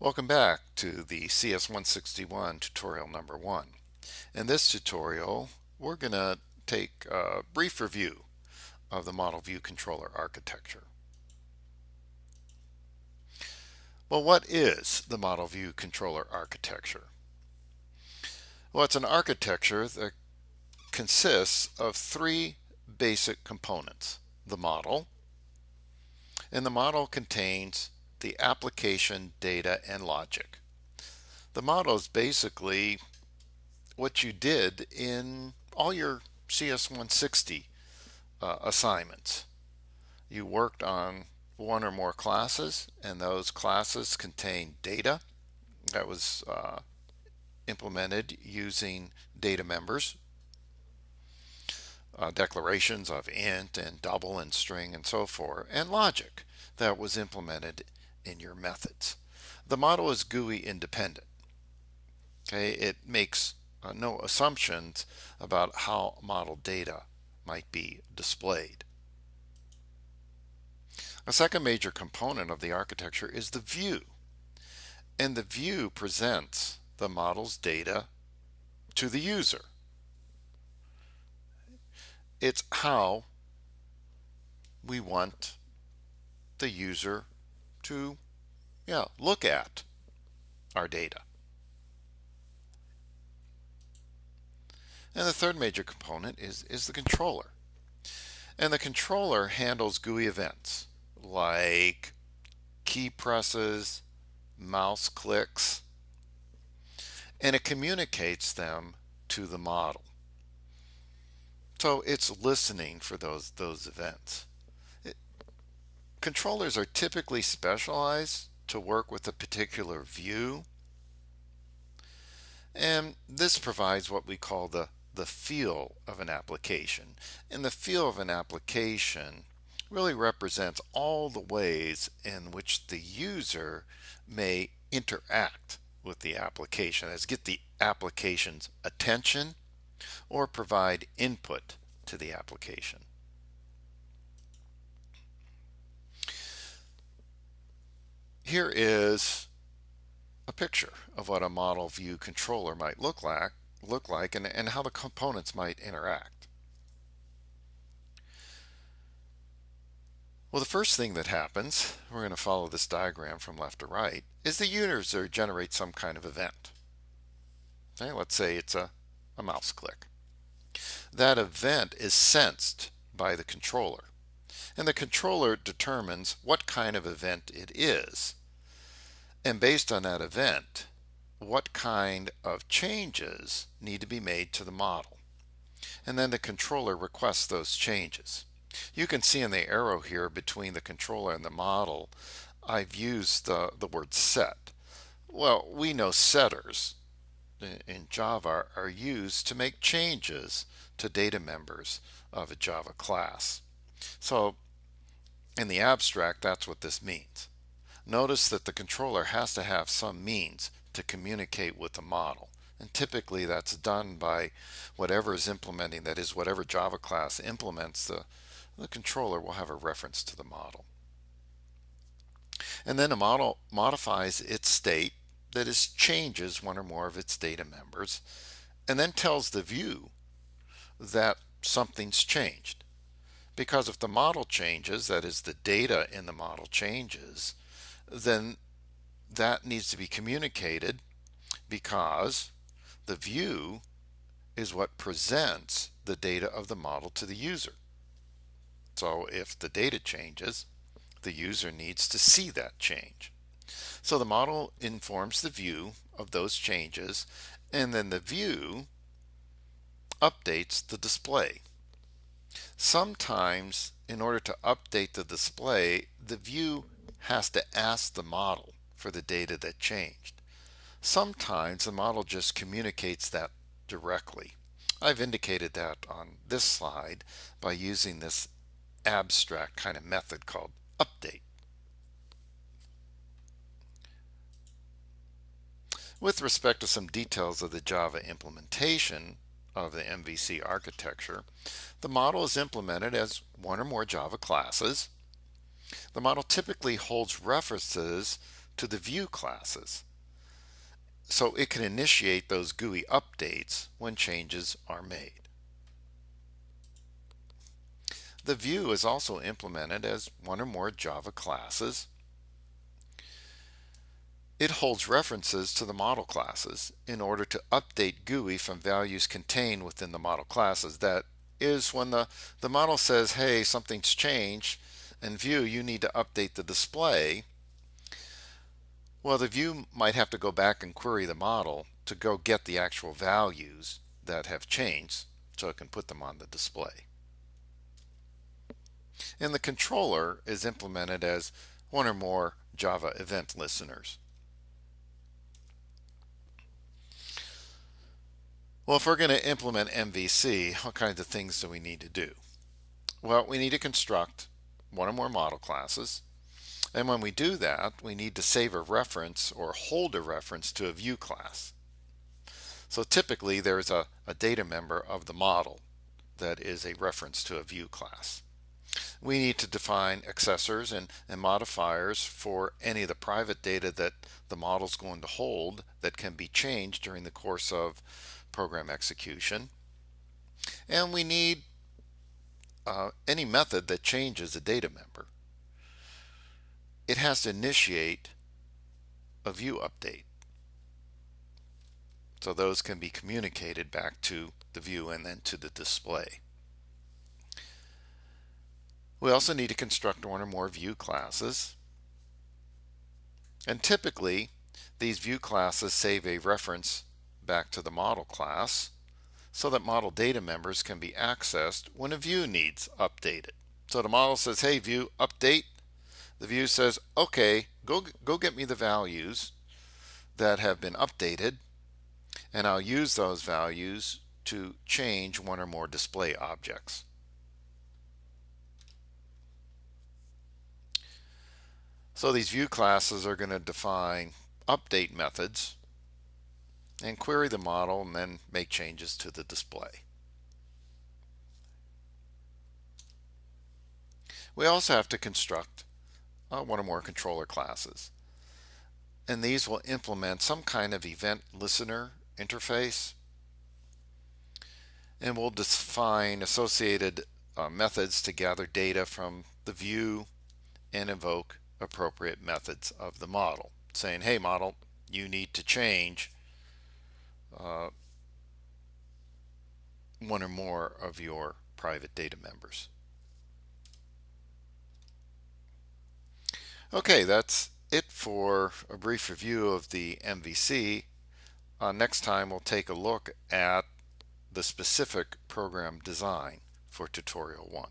Welcome back to the CS161 tutorial number 1. In this tutorial, we're going to take a brief review of the model view controller architecture. Well, what is the model view controller architecture? Well, it's an architecture that consists of three basic components: the model, and the model contains the application, data, and logic. The model is basically what you did in all your CS160 assignments. You worked on one or more classes, and those classes contain data that was implemented using data members, declarations of int and double and string and so forth, and logic that was implemented in your methods. The model is GUI independent. Okay, it makes no assumptions about how model data might be displayed. A second major component of the architecture is the view, and the view presents the model's data to the user. It's how we want the user to look at our data. And the third major component is the controller. And the controller handles GUI events like key presses, mouse clicks, and it communicates them to the model. So it's listening for those events. Controllers are typically specialized to work with a particular view, and this provides what we call the feel of an application. And the feel of an application really represents all the ways in which the user may interact with the application, as get the application's attention or provide input to the application. Here is a picture of what a model view controller might look like and how the components might interact. Well, the first thing that happens, we're going to follow this diagram from left to right, is the user generates some kind of event. Okay, let's say it's a mouse click. That event is sensed by the controller, and the controller determines what kind of event it is. And based on that event, what kind of changes need to be made to the model. And then the controller requests those changes. You can see in the arrow here between the controller and the model, I've used the word set. Well, we know setters in Java are used to make changes to data members of a Java class. So in the abstract, that's what this means. Notice that the controller has to have some means to communicate with the model, and typically that's done by whatever is implementing, that is, whatever Java class implements the controller will have a reference to the model. And then the model modifies its state, that is, changes one or more of its data members, and then tells the view that something's changed. Because if the model changes, that is, the data in the model changes, then that needs to be communicated, because the view is what presents the data of the model to the user. So if the data changes, the user needs to see that change. So the model informs the view of those changes, and then the view updates the display. Sometimes, in order to update the display, the view has to ask the model for the data that changed. Sometimes the model just communicates that directly. I've indicated that on this slide by using this abstract kind of method called update. With respect to some details of the Java implementation of the MVC architecture, the model is implemented as one or more Java classes. The model typically holds references to the view classes, so it can initiate those GUI updates when changes are made. The view is also implemented as one or more Java classes. It holds references to the model classes in order to update GUI from values contained within the model classes. That is, when the model says, hey, something's changed, and view, you need to update the display, well, the view might have to go back and query the model to go get the actual values that have changed so it can put them on the display. And the controller is implemented as one or more Java event listeners. Well, if we're going to implement MVC, what kinds of things do we need to do? Well, we need to construct one or more model classes. And when we do that, we need to save a reference or hold a reference to a view class. So typically there's a data member of the model that is a reference to a view class. We need to define accessors and modifiers for any of the private data that the model is going to hold that can be changed during the course of program execution. And we need any method that changes a data member. It has to initiate a view update. So those can be communicated back to the view and then to the display. We also need to construct one or more view classes. And typically, these view classes save a reference back to the model class so that model data members can be accessed when a view needs updated. So the model says, hey, view, update. The view says, okay, go get me the values that have been updated, and I'll use those values to change one or more display objects. So these view classes are going to define update methods and query the model and then make changes to the display. We also have to construct one or more controller classes, and these will implement some kind of event listener interface, and we'll define associated methods to gather data from the view and invoke appropriate methods of the model, saying, hey model, you need to change one or more of your private data members. Okay, that's it for a brief review of the MVC. Next time we'll take a look at the specific program design for tutorial 1.